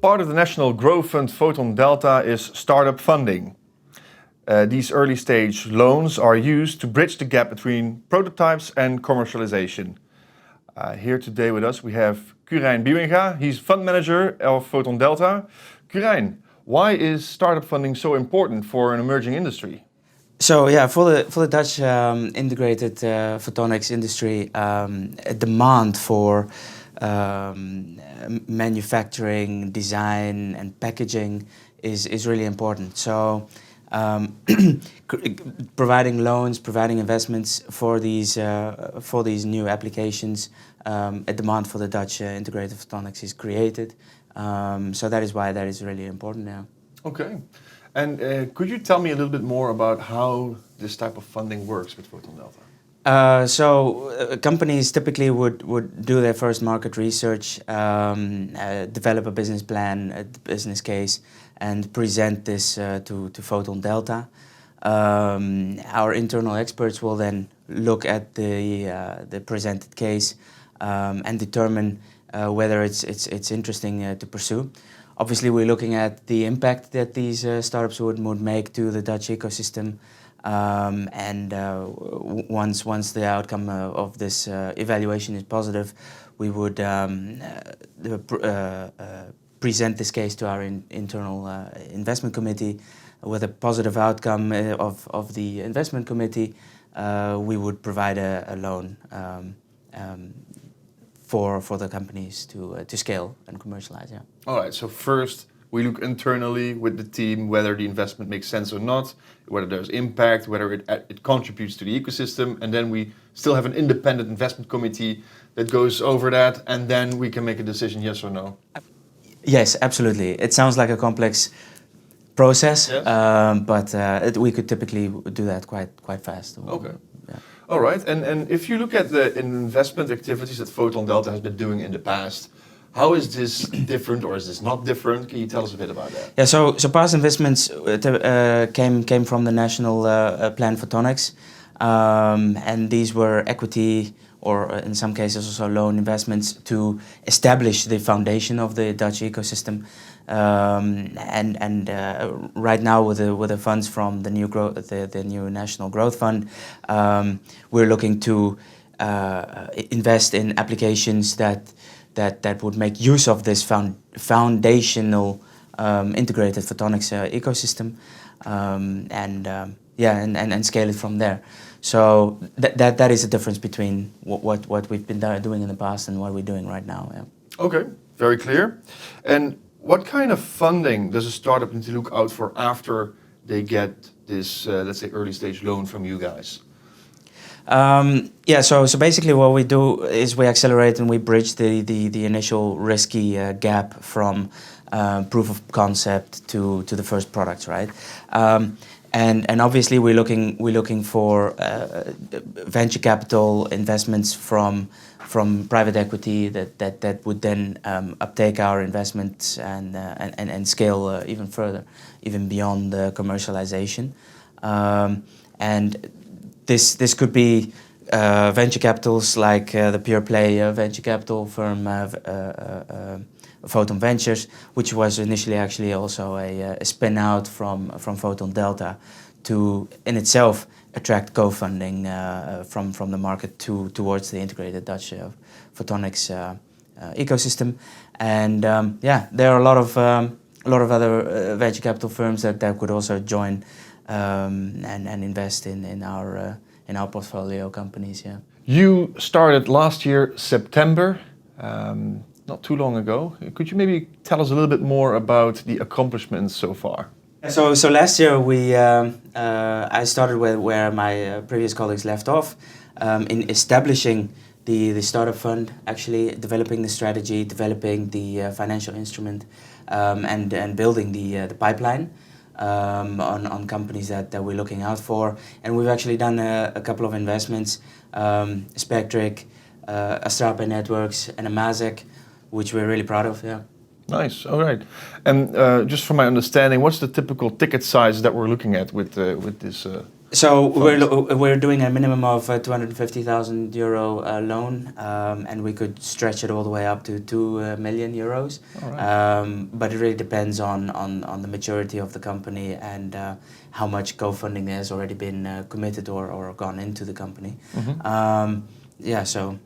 Part of the National Growth Fund PhotonDelta is startup funding. These early stage loans are used to bridge the gap between prototypes and commercialization. Here today with us we have Qurein Biewenga. He's fund manager of PhotonDelta. Qurein, why is startup funding so important for an emerging industry? So yeah, for the Dutch integrated photonics industry, a demand for manufacturing, design, and packaging is really important. So providing loans, providing investments for these new applications, a demand for the Dutch integrated photonics is created. So that is why that is really important now. Okay. And could you tell me a little bit more about how this type of funding works with PhotonDelta? Companies typically would do their first market research, develop a business plan, a business case, and present this to PhotonDelta. Our internal experts will then look at the presented case and determine whether it's interesting to pursue. Obviously, we're looking at the impact that these startups would make to the Dutch ecosystem, and once the outcome of this evaluation is positive, we would present this case to our internal investment committee. With a positive outcome of the investment committee, we would provide a loan for the companies to scale and commercialize. Yeah. All right. So first, we look internally with the team whether the investment makes sense or not, whether there's impact, whether it contributes to the ecosystem, and then we still have an independent investment committee that goes over that, and then we can make a decision, yes or no. Yes, absolutely. It sounds like a complex process, yes. But we could typically do that quite fast. Okay. Yeah. All right. And if you look at the investment activities that PhotonDelta has been doing in the past, how is this different or is this not different? Can you tell us a bit about that? Yeah, so past investments came from the National Plan Photonics, and these were equity or in some cases also loan investments to establish the foundation of the Dutch ecosystem. Right now with the funds from the new National Growth Fund, we're looking to invest in applications that would make use of this foundational integrated photonics ecosystem, and scale it from there. So that is the difference between what we've been doing in the past and what we're doing right now. Yeah. Okay, very clear. And what kind of funding does a startup need to look out for after they get this, let's say, early stage loan from you guys? So basically what we do is we accelerate and we bridge the initial risky gap from proof of concept to the first products, right? And obviously we're looking for venture capital investments from private equity that would then uptake our investments and scale even further, even beyond the commercialization. And this could be venture capitals like the pure play venture capital firm Photon Ventures, which was initially actually also a spin out from PhotonDelta to in itself attract co-funding from the market towards the integrated Dutch photonics ecosystem. And there are a lot of other venture capital firms that could also join and invest in our portfolio companies. Yeah. You started last year September, not too long ago. Could you maybe tell us a little bit more about the accomplishments so far? So last year I started where my previous colleagues left off, in establishing the startup fund, actually developing the strategy, developing the financial instrument, and building the pipeline on companies that we're looking out for. And we've actually done a couple of investments, Spectric, Astrape Networks, and Amazec, which we're really proud of. Yeah. Nice. All right. And just from my understanding, what's the typical ticket size that we're looking at with this So funds? we're doing a minimum of 250,000 euro loan, and we could stretch it all the way up to 2 million euros. All right. But it really depends on the maturity of the company and how much co-funding has already been committed or gone into the company. Yeah, so.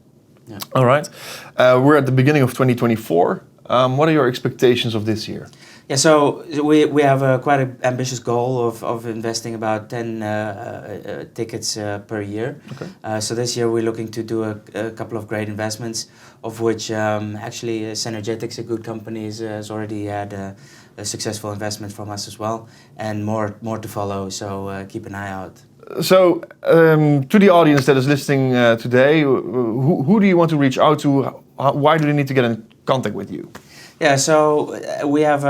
Yeah. All right. We're at the beginning of 2024. What are your expectations of this year? Yeah, so we have a quite an ambitious goal of investing about 10 tickets per year. Okay. So this year we're looking to do a couple of great investments, of which actually Synergetics, a good company, has already had a successful investment from us as well, and more to follow. So keep an eye out. So, to the audience that is listening today, who do you want to reach out to? Why do they need to get in contact with you? Yeah, so we have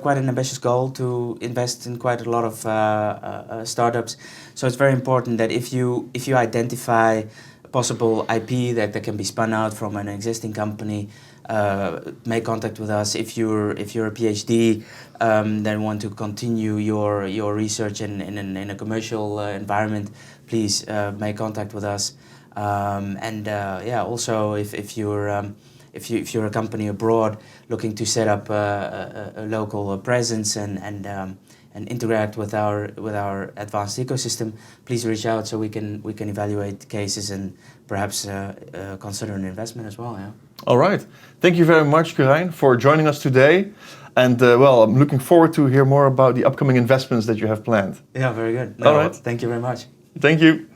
quite an ambitious goal to invest in quite a lot of startups. So it's very important that if you identify possible IP that can be spun out from an existing company, make contact with us. If you're a PhD, then want to continue your research in a commercial environment, please make contact with us. Yeah, also if you're a company abroad looking to set up a local presence and interact with our advanced ecosystem, please reach out so we can evaluate cases and perhaps consider an investment as well. Yeah. All right. Thank you very much, Qurein, for joining us today. And well, I'm looking forward to hear more about the upcoming investments that you have planned. Yeah, very good. All right. Thank you very much. Thank you.